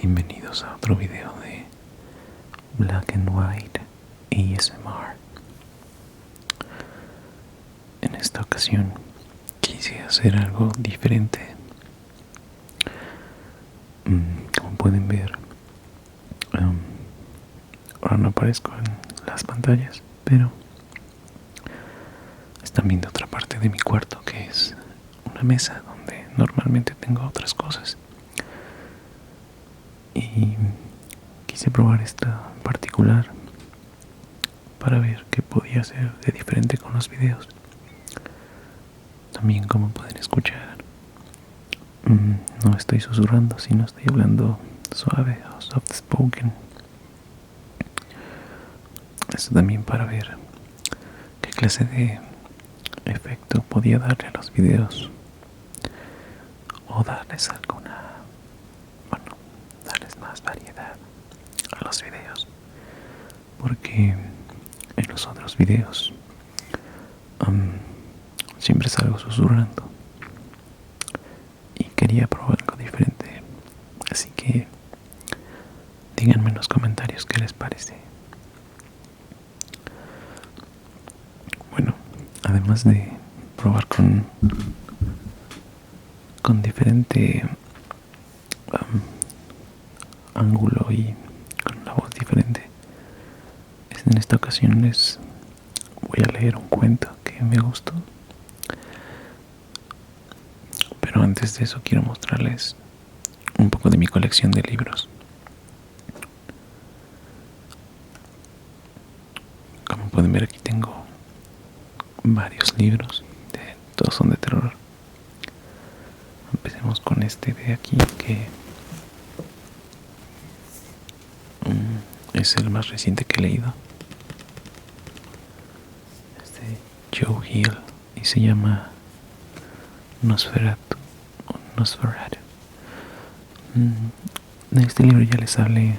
Bienvenidos a otro video de Black and White ASMR. En esta ocasión quise hacer algo diferente. Como pueden ver, ahora no aparezco en las pantallas, pero están viendo otra parte de mi cuarto, que es una mesa donde normalmente tengo otras cosas. Y quise probar esta en particular para ver qué podía hacer de diferente con los videos. También, como pueden escuchar, no estoy susurrando, sino estoy hablando suave o soft spoken. Esto también para ver qué clase de efecto podía darle a los videos, o darles darles más variedad a los videos, porque en los otros videos siempre salgo susurrando y quería probar algo diferente. Así que díganme en los comentarios qué les parece. Bueno, además de probar con diferente ángulo y con una voz diferente, en esta ocasión les voy a leer un cuento que me gustó. Pero antes de eso quiero mostrarles un poco de mi colección de libros. Como pueden ver, aquí tengo varios libros, todos son de terror. Empecemos con este de aquí, que es el más reciente que he leído. Es de Joe Hill y se llama Nosferatu. De este libro ya les hablé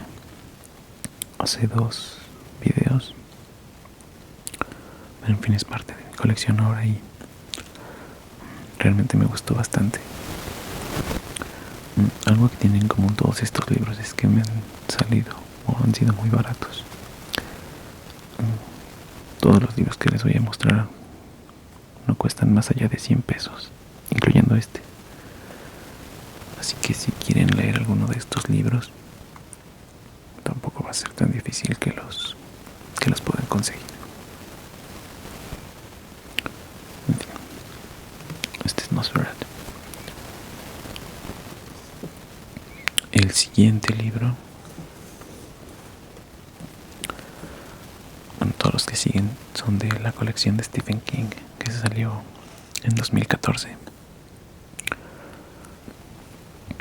hace 2 videos, pero en fin, es parte de mi colección ahora y realmente me gustó bastante. Algo que tienen en común todos estos libros es que me han salido o han sido muy baratos. Todos los libros que les voy a mostrar no cuestan más allá de 100 pesos, incluyendo este. Así que si quieren leer alguno de estos libros, tampoco va a ser tan difícil que los puedan conseguir. En fin, este es Nosferatu. El siguiente libro, todos los que siguen son de la colección de Stephen King, que se salió en 2014,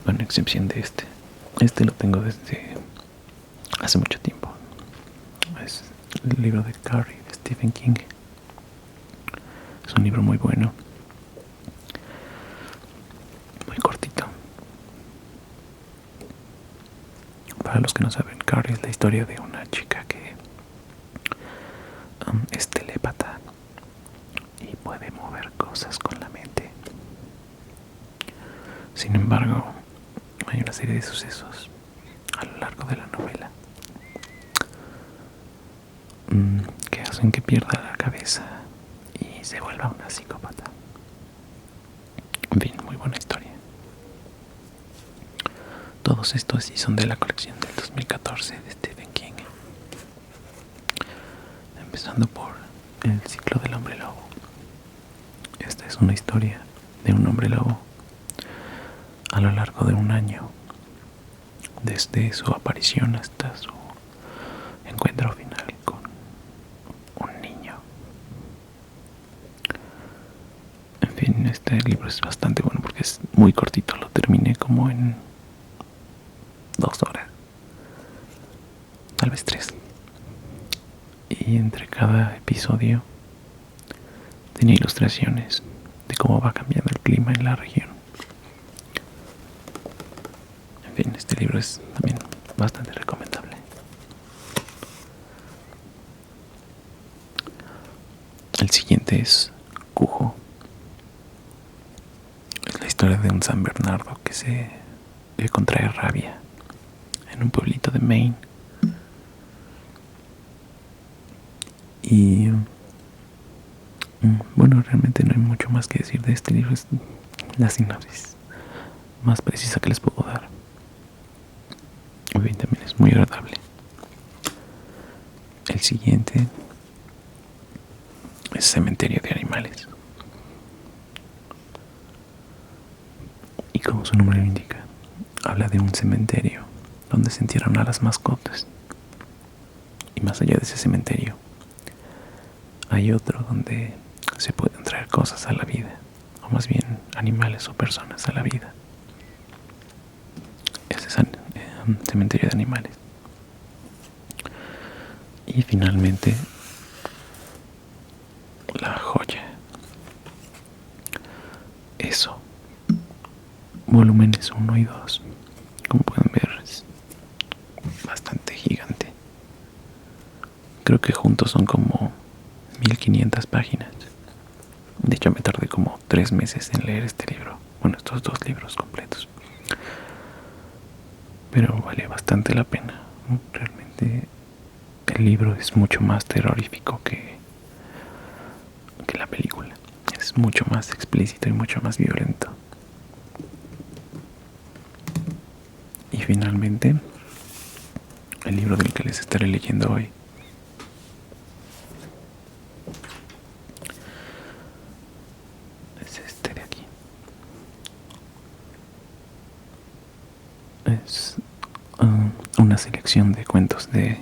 con excepción de este. Este lo tengo desde hace mucho tiempo. Es el libro de Carrie de Stephen King. Es un libro muy bueno, muy cortito. Para los que no saben, Carrie es la historia de una chica que es telépata y puede mover cosas con la mente. Sin embargo, hay una serie de sucesos a lo largo de la novela que hacen que pierda la cabeza y se vuelva una psicópata. En fin, muy buena historia. Todos estos sí son de la colección del 2014 de Stephen King. Empezando por El ciclo del hombre lobo. Esta es una historia de un hombre lobo a lo largo de un año, desde su aparición hasta su encuentro final con un niño. En fin, este libro es bastante bueno porque es muy cortito. Lo terminé como en 2 horas, tal vez 3. Y entre cada episodio tenía ilustraciones de cómo va cambiando el clima en la región. En fin, este libro es también bastante recomendable. El siguiente es Cujo. Es la historia de un San Bernardo que contrae rabia en un pueblito de Maine. Y bueno, realmente no hay mucho más que decir de este libro. Es la sinopsis más precisa que les puedo dar. Bien, también es muy agradable. El siguiente es Cementerio de Animales. Y como su nombre lo indica, habla de un cementerio donde se entierran a las mascotas. Y más allá de ese cementerio, hay otro donde se pueden traer cosas a la vida, o más bien animales o personas a la vida. Ese es un cementerio de animales. Y finalmente, la joya. Eso. Volúmenes 1 y 2. Como pueden ver, es bastante gigante. Creo que juntos son como 1500 páginas. De hecho, me tardé como 3 meses en leer este libro. Bueno, estos 2 libros completos. Pero vale bastante la pena. Realmente el libro es mucho más terrorífico que la película. Es mucho más explícito y mucho más violento. Y finalmente, el libro del que les estaré leyendo hoy es este de aquí. Es una selección de cuentos de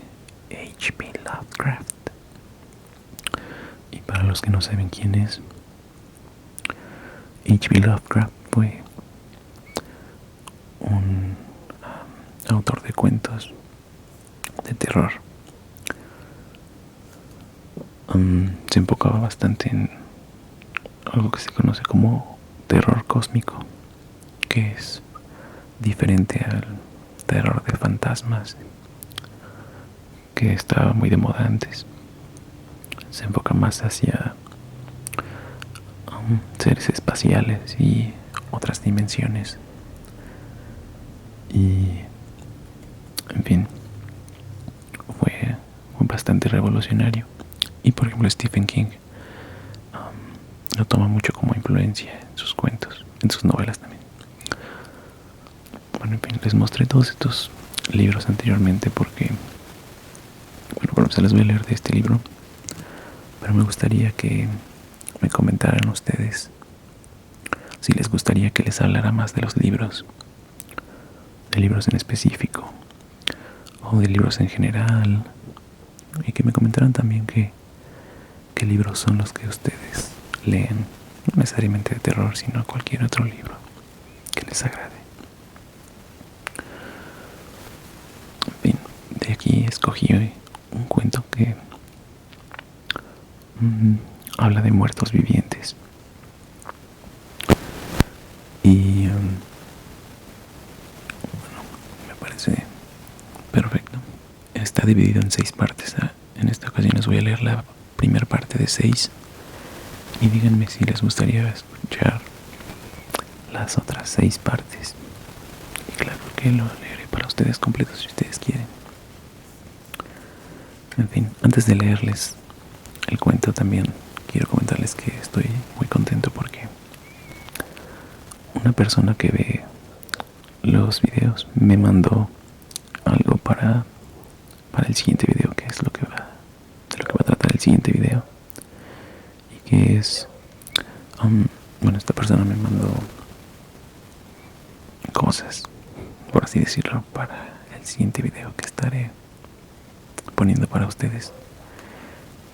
H.P. Lovecraft. Y para los que no saben quién es, H.P. Lovecraft fue un autor de cuentos de terror. Se enfocaba bastante en algo que se conoce como terror cósmico, que es diferente al terror de fantasmas que estaba muy de moda antes. Se enfoca más hacia seres espaciales y otras dimensiones. Y en fin, fue bastante revolucionario. Y por ejemplo Stephen King lo toma mucho como influencia en sus cuentos, en sus novelas también. Bueno, en fin, les mostré todos estos libros anteriormente porque, bueno, se les voy a leer de este libro, pero me gustaría que me comentaran ustedes si les gustaría que les hablara más de los libros, de libros en específico o de libros en general, y que me comentaran también qué libros son los que ustedes leen, no necesariamente de terror, sino cualquier otro libro que les agrade. En fin, de aquí escogí un cuento que habla de muertos vivientes. Y bueno, me parece perfecto. Está dividido en 6 partes. En esta ocasión les voy a leer la primera parte de 6. Y díganme si les gustaría escuchar las otras 6 partes. Y claro que lo leeré para ustedes completos si ustedes quieren. En fin, antes de leerles el cuento también quiero comentarles que estoy muy contento porque una persona que ve los videos me mandó algo para el siguiente video, que es de lo que va a tratar el siguiente video, y que es bueno, esta persona me mandó cosas, por así decirlo, para el siguiente video que estaré poniendo para ustedes,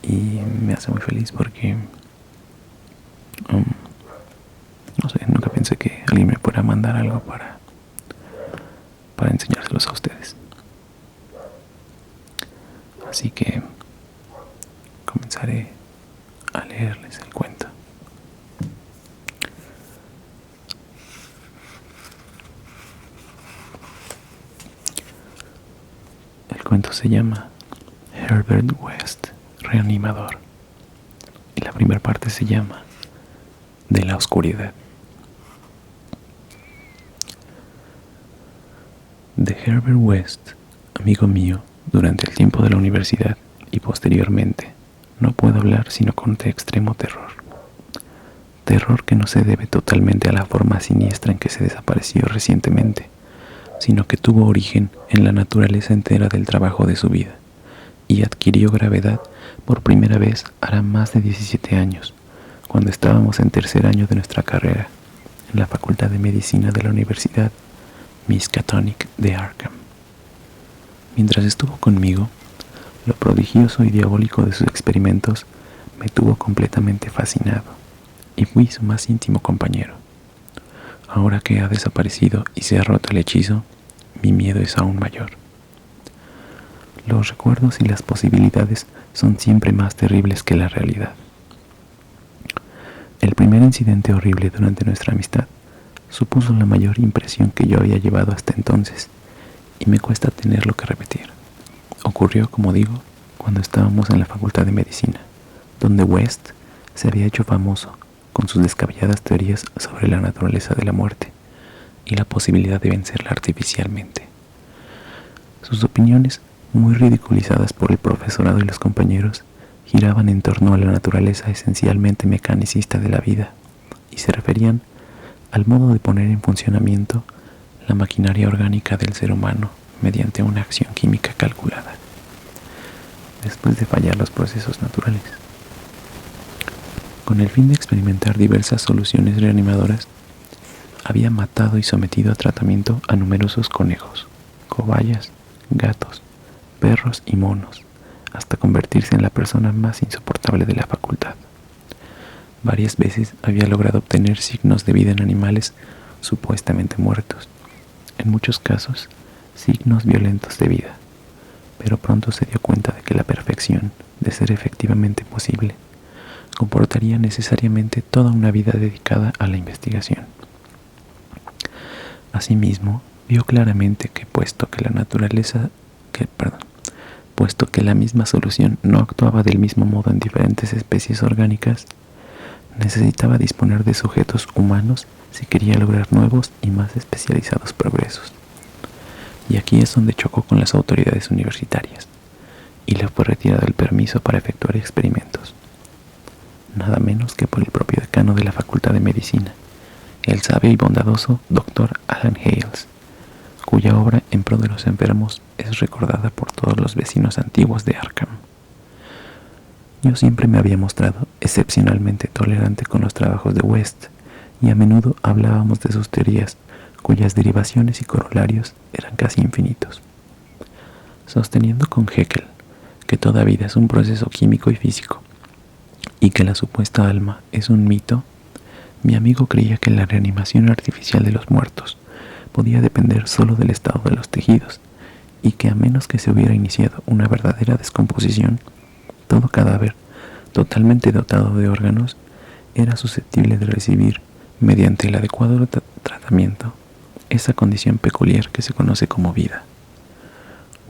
y me hace muy feliz porque no sé, nunca pensé que alguien me fuera a mandar algo para enseñárselos a ustedes. Así que comenzaré a leerles el cuento. El cuento se llama Herbert West, Reanimador. Y la primera parte se llama De la oscuridad. De Herbert West Amigo mío, durante el tiempo de la universidad y posteriormente, no puedo hablar sino con extremo terror. Terror que no se debe totalmente a la forma siniestra en que se desapareció recientemente, sino que tuvo origen en la naturaleza entera del trabajo de su vida y adquirió gravedad por primera vez hará más de 17 años, cuando estábamos en tercer año de nuestra carrera en la Facultad de Medicina de la Universidad Miskatonic de Arkham. Mientras estuvo conmigo, lo prodigioso y diabólico de sus experimentos me tuvo completamente fascinado y fui su más íntimo compañero. Ahora que ha desaparecido y se ha roto el hechizo, mi miedo es aún mayor. Los recuerdos y las posibilidades son siempre más terribles que la realidad. El primer incidente horrible durante nuestra amistad supuso la mayor impresión que yo había llevado hasta entonces, y me cuesta tenerlo que repetir. Ocurrió, como digo, cuando estábamos en la Facultad de Medicina, donde West se había hecho famoso con sus descabelladas teorías sobre la naturaleza de la muerte y la posibilidad de vencerla artificialmente. Sus opiniones, muy ridiculizadas por el profesorado y los compañeros, giraban en torno a la naturaleza esencialmente mecanicista de la vida y se referían al modo de poner en funcionamiento la maquinaria orgánica del ser humano mediante una acción química calculada, después de fallar los procesos naturales. Con el fin de experimentar diversas soluciones reanimadoras, había matado y sometido a tratamiento a numerosos conejos, cobayas, gatos, perros y monos, hasta convertirse en la persona más insoportable de la facultad. Varias veces había logrado obtener signos de vida en animales supuestamente muertos, en muchos casos signos violentos de vida, pero pronto se dio cuenta de que la perfección, de ser efectivamente posible, comportaría necesariamente toda una vida dedicada a la investigación. Asimismo, vio claramente que puesto que la misma solución no actuaba del mismo modo en diferentes especies orgánicas, necesitaba disponer de sujetos humanos si quería lograr nuevos y más especializados progresos. Y aquí es donde chocó con las autoridades universitarias, y le fue retirado el permiso para efectuar experimentos, nada menos que por el propio decano de la Facultad de Medicina, el sabio y bondadoso Dr. Alan Hales, cuya obra en pro de los enfermos es recordada por todos los vecinos antiguos de Arkham. Yo siempre me había mostrado excepcionalmente tolerante con los trabajos de West, y a menudo hablábamos de sus teorías, cuyas derivaciones y corolarios eran casi infinitos. Sosteniendo con Haeckel que toda vida es un proceso químico y físico, y que la supuesta alma es un mito, mi amigo creía que la reanimación artificial de los muertos podía depender solo del estado de los tejidos, y que a menos que se hubiera iniciado una verdadera descomposición, todo cadáver, totalmente dotado de órganos, era susceptible de recibir, mediante el adecuado tratamiento, esa condición peculiar que se conoce como vida.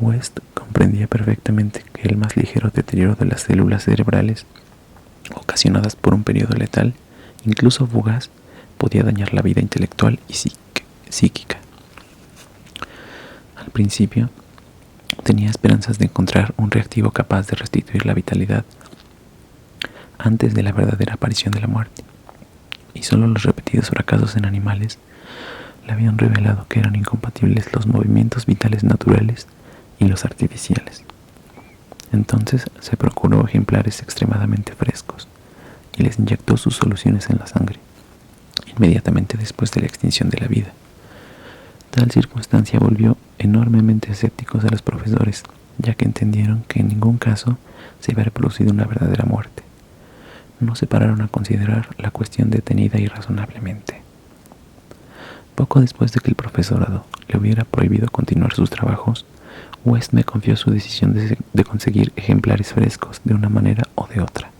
West comprendía perfectamente que el más ligero deterioro de las células cerebrales, ocasionadas por un periodo letal, incluso fugaz, podía dañar la vida intelectual y psíquica. Al principio, tenía esperanzas de encontrar un reactivo capaz de restituir la vitalidad antes de la verdadera aparición de la muerte, y solo los repetidos fracasos en animales le habían revelado que eran incompatibles los movimientos vitales naturales y los artificiales. Entonces se procuró ejemplares extremadamente frescos y les inyectó sus soluciones en la sangre, inmediatamente después de la extinción de la vida. Tal circunstancia volvió enormemente escépticos a los profesores, ya que entendieron que en ningún caso se había producido una verdadera muerte. No se pararon a considerar la cuestión detenida y razonablemente. Poco después de que el profesorado le hubiera prohibido continuar sus trabajos, West me confió su decisión de conseguir ejemplares frescos de una manera o de otra,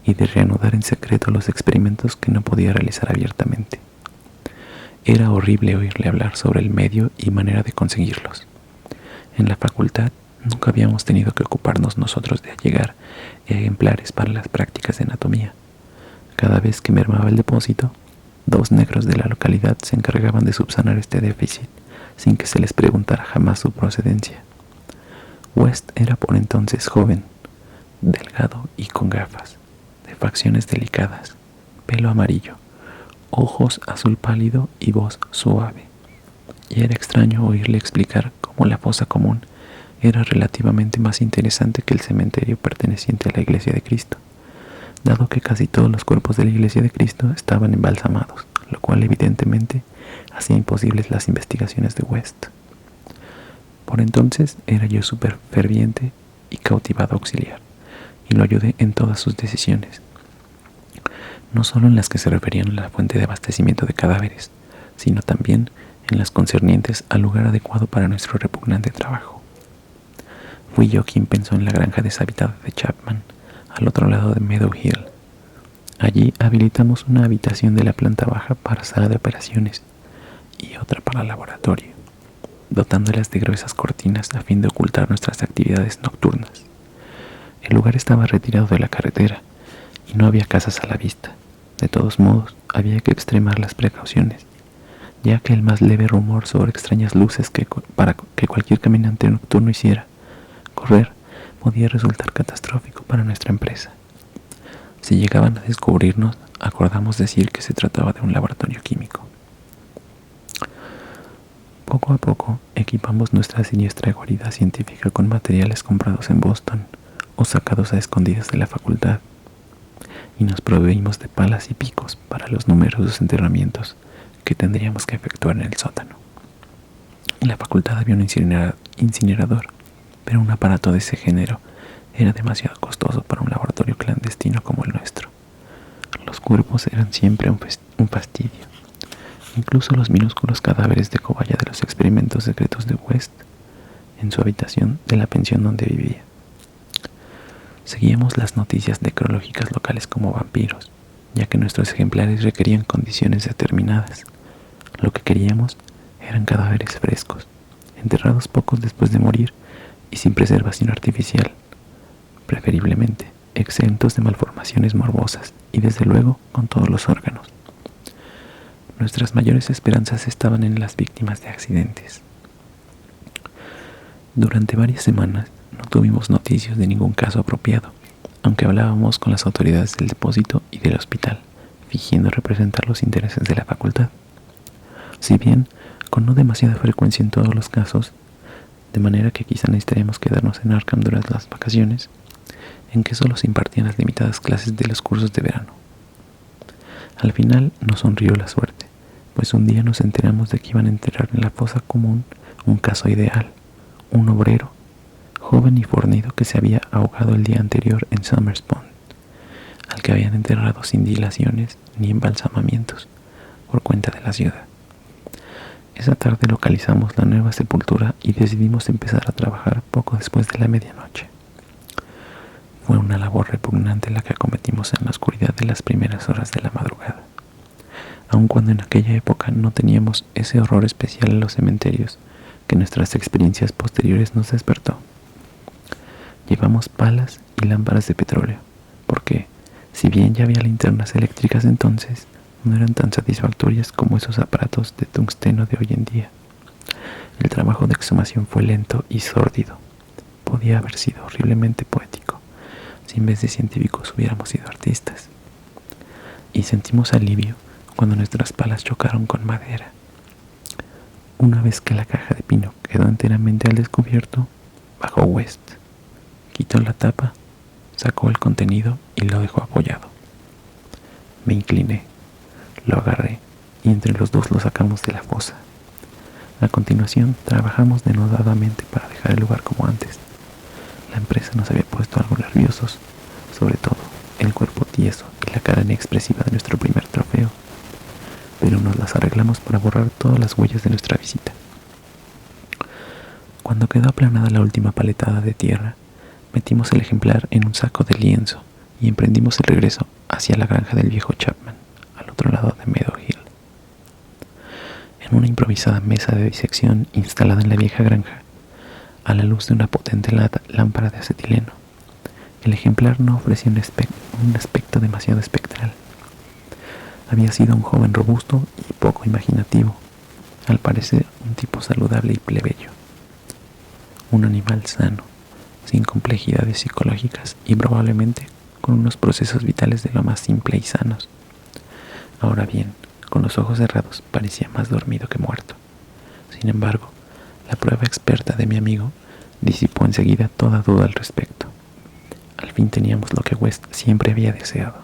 y de reanudar en secreto los experimentos que no podía realizar abiertamente. Era horrible oírle hablar sobre el medio y manera de conseguirlos. En la facultad nunca habíamos tenido que ocuparnos nosotros de allegar ejemplares para las prácticas de anatomía. Cada vez que mermaba el depósito, 2 negros de la localidad se encargaban de subsanar este déficit sin que se les preguntara jamás su procedencia. West era por entonces joven, delgado y con gafas, de facciones delicadas, pelo amarillo, ojos azul pálido y voz suave. Y era extraño oírle explicar cómo la fosa común era relativamente más interesante que el cementerio perteneciente a la Iglesia de Cristo, dado que casi todos los cuerpos de la Iglesia de Cristo estaban embalsamados, lo cual evidentemente hacía imposibles las investigaciones de West. Por entonces era yo súper ferviente y cautivado auxiliar, y lo ayudé en todas sus decisiones, no solo en las que se referían a la fuente de abastecimiento de cadáveres, sino también en las concernientes al lugar adecuado para nuestro repugnante trabajo. Fui yo quien pensó en la granja deshabitada de Chapman, al otro lado de Meadow Hill. Allí habilitamos una habitación de la planta baja para sala de operaciones y otra para laboratorio, dotándolas de gruesas cortinas a fin de ocultar nuestras actividades nocturnas. El lugar estaba retirado de la carretera y no había casas a la vista. De todos modos, había que extremar las precauciones, ya que el más leve rumor sobre extrañas luces para que cualquier caminante nocturno hiciera correr podía resultar catastrófico para nuestra empresa. Si llegaban a descubrirnos, acordamos decir que se trataba de un laboratorio químico. Poco a poco equipamos nuestra siniestra guarida científica con materiales comprados en Boston o sacados a escondidas de la facultad, y nos proveímos de palas y picos para los numerosos enterramientos que tendríamos que efectuar en el sótano. En la facultad había un incinerador, pero un aparato de ese género era demasiado costoso para un laboratorio clandestino como el nuestro. Los cuerpos eran siempre un fastidio. Incluso los minúsculos cadáveres de cobaya de los experimentos secretos de West en su habitación de la pensión donde vivía. Seguíamos las noticias necrológicas locales como vampiros, ya que nuestros ejemplares requerían condiciones determinadas. Lo que queríamos eran cadáveres frescos, enterrados pocos después de morir y sin preservación artificial, preferiblemente exentos de malformaciones morbosas y desde luego con todos los órganos. Nuestras mayores esperanzas estaban en las víctimas de accidentes. Durante varias semanas no tuvimos noticias de ningún caso apropiado, aunque hablábamos con las autoridades del depósito y del hospital, fingiendo representar los intereses de la facultad. Si bien con no demasiada frecuencia en todos los casos, de manera que quizá necesitaríamos quedarnos en Arkham durante las vacaciones, en que solo se impartían las limitadas clases de los cursos de verano. Al final nos sonrió la suerte, pues un día nos enteramos de que iban a enterrar en la fosa común un caso ideal, un obrero, joven y fornido que se había ahogado el día anterior en Somers Pond, al que habían enterrado sin dilaciones ni embalsamamientos, por cuenta de la ciudad. Esa tarde localizamos la nueva sepultura y decidimos empezar a trabajar poco después de la medianoche. Fue una labor repugnante la que acometimos en la oscuridad de las primeras horas de la madrugada, aun cuando en aquella época no teníamos ese horror especial a los cementerios que nuestras experiencias posteriores nos despertó. Llevamos palas y lámparas de petróleo, porque, si bien ya había linternas eléctricas entonces, no eran tan satisfactorias como esos aparatos de tungsteno de hoy en día. El trabajo de exhumación fue lento y sórdido. Podía haber sido horriblemente poético si en vez de científicos hubiéramos sido artistas. Y sentimos alivio cuando nuestras palas chocaron con madera. Una vez que la caja de pino quedó enteramente al descubierto, bajó West, quitó la tapa, sacó el contenido y lo dejó apoyado. Me incliné, lo agarré y entre los dos lo sacamos de la fosa. A continuación, trabajamos denodadamente para dejar el lugar como antes. La empresa nos había puesto algo nerviosos, sobre todo el cuerpo tieso y la cara inexpresiva de nuestro primer trofeo, pero nos las arreglamos para borrar todas las huellas de nuestra visita. Cuando quedó aplanada la última paletada de tierra, metimos el ejemplar en un saco de lienzo y emprendimos el regreso hacia la granja del viejo Chapman, al otro lado de Meadow Hill. En una improvisada mesa de disección instalada en la vieja granja, a la luz de una potente lámpara de acetileno, el ejemplar no ofrecía un aspecto demasiado espectral. Había sido un joven robusto y poco imaginativo, al parecer un tipo saludable y plebeyo. Un animal sano, sin complejidades psicológicas y probablemente con unos procesos vitales de lo más simple y sanos. Ahora bien, con los ojos cerrados parecía más dormido que muerto. Sin embargo, la prueba experta de mi amigo disipó enseguida toda duda al respecto. Al fin teníamos lo que West siempre había deseado,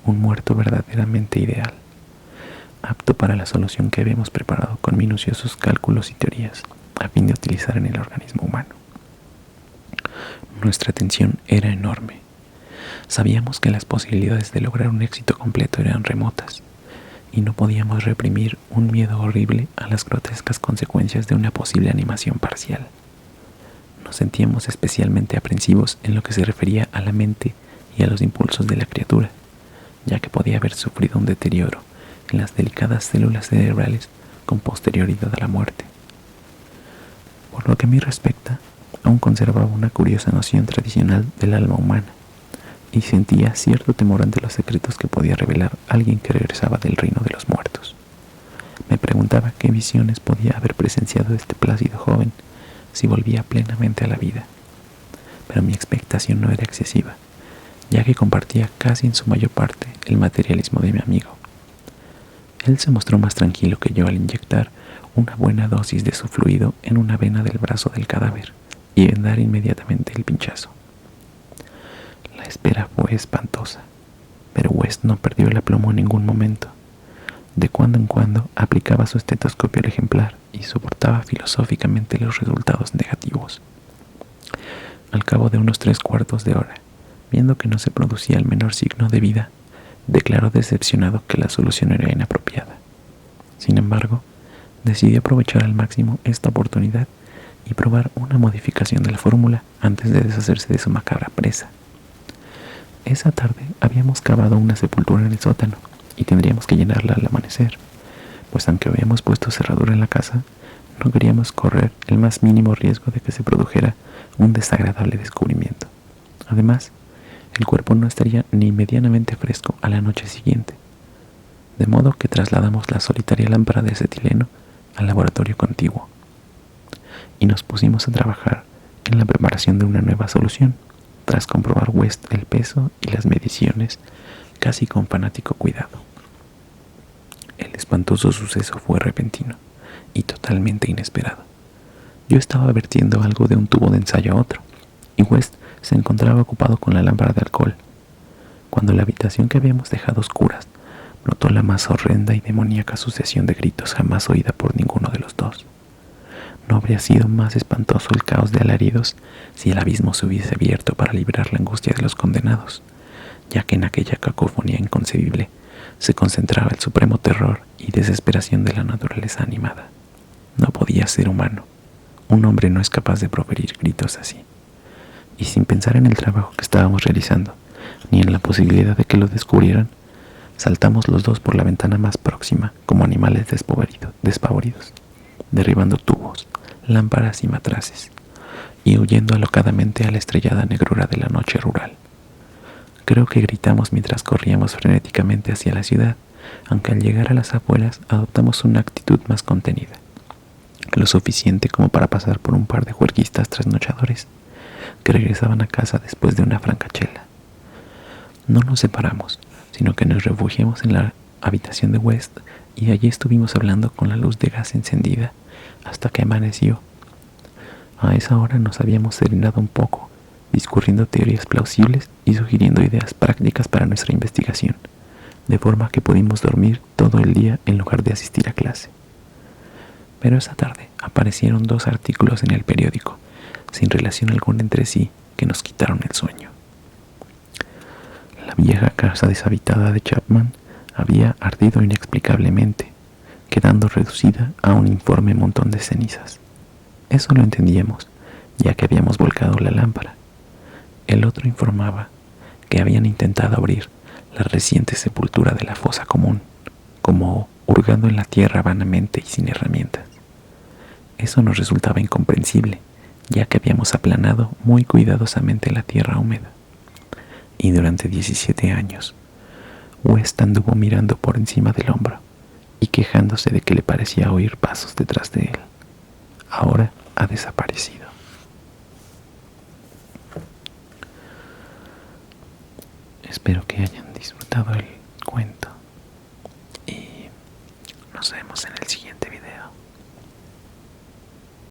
un muerto verdaderamente ideal, apto para la solución que habíamos preparado con minuciosos cálculos y teorías a fin de utilizar en el organismo humano. Nuestra tensión era enorme. Sabíamos que las posibilidades de lograr un éxito completo eran remotas, y no podíamos reprimir un miedo horrible a las grotescas consecuencias de una posible animación parcial. Nos sentíamos especialmente aprensivos en lo que se refería a la mente y a los impulsos de la criatura, ya que podía haber sufrido un deterioro en las delicadas células cerebrales con posterioridad a la muerte. Por lo que a mí respecta, aún conservaba una curiosa noción tradicional del alma humana, y sentía cierto temor ante los secretos que podía revelar alguien que regresaba del reino de los muertos. Me preguntaba qué visiones podía haber presenciado este plácido joven si volvía plenamente a la vida, pero mi expectación no era excesiva, ya que compartía casi en su mayor parte el materialismo de mi amigo. Él se mostró más tranquilo que yo al inyectar una buena dosis de su fluido en una vena del brazo del cadáver y vendar inmediatamente el pinchazo. La espera fue espantosa, pero West no perdió el aplomo en ningún momento. De cuando en cuando aplicaba su estetoscopio al ejemplar y soportaba filosóficamente los resultados negativos. Al cabo de unos 3/4 de hora, viendo que no se producía el menor signo de vida, declaró decepcionado que la solución era inapropiada. Sin embargo, decidió aprovechar al máximo esta oportunidad y probar una modificación de la fórmula antes de deshacerse de su macabra presa. Esa tarde habíamos cavado una sepultura en el sótano y tendríamos que llenarla al amanecer, pues aunque habíamos puesto cerradura en la casa, no queríamos correr el más mínimo riesgo de que se produjera un desagradable descubrimiento. Además, el cuerpo no estaría ni medianamente fresco a la noche siguiente, de modo que trasladamos la solitaria lámpara de acetileno al laboratorio contiguo y nos pusimos a trabajar en la preparación de una nueva solución, tras comprobar West el peso y las mediciones casi con fanático cuidado. El espantoso suceso fue repentino y totalmente inesperado. Yo estaba vertiendo algo de un tubo de ensayo a otro, y West se encontraba ocupado con la lámpara de alcohol, cuando la habitación que habíamos dejado a oscuras notó la más horrenda y demoníaca sucesión de gritos jamás oída por ninguno de los dos. No habría sido más espantoso el caos de alaridos si el abismo se hubiese abierto para librar la angustia de los condenados, ya que en aquella cacofonía inconcebible se concentraba el supremo terror y desesperación de la naturaleza animada. No podía ser humano. Un hombre no es capaz de proferir gritos así. Y sin pensar en el trabajo que estábamos realizando, ni en la posibilidad de que lo descubrieran, saltamos los dos por la ventana más próxima como animales despavoridos, derribando tubos, lámparas y matraces, y huyendo alocadamente a la estrellada negrura de la noche rural. Creo que gritamos mientras corríamos frenéticamente hacia la ciudad, aunque al llegar a las afueras adoptamos una actitud más contenida, lo suficiente como para pasar por un par de juerguistas trasnochadores que regresaban a casa después de una francachela. No nos separamos, sino que nos refugiamos en la habitación de West y allí estuvimos hablando con la luz de gas encendida hasta que amaneció. A esa hora nos habíamos serenado un poco, discurriendo teorías plausibles y sugiriendo ideas prácticas para nuestra investigación, de forma que pudimos dormir todo el día en lugar de asistir a clase. Pero esa tarde aparecieron 2 artículos en el periódico, sin relación alguna entre sí, que nos quitaron el sueño. La vieja casa deshabitada de Chapman había ardido inexplicablemente, quedando reducida a un informe montón de cenizas. Eso lo entendíamos, ya que habíamos volcado la lámpara. El otro informaba que habían intentado abrir la reciente sepultura de la fosa común, como hurgando en la tierra vanamente y sin herramientas. Eso nos resultaba incomprensible, ya que habíamos aplanado muy cuidadosamente la tierra húmeda. Y durante 17 años, West anduvo mirando por encima del hombro y quejándose de que le parecía oír pasos detrás de él. Ahora ha desaparecido. Espero que hayan disfrutado el cuento y nos vemos en el siguiente video.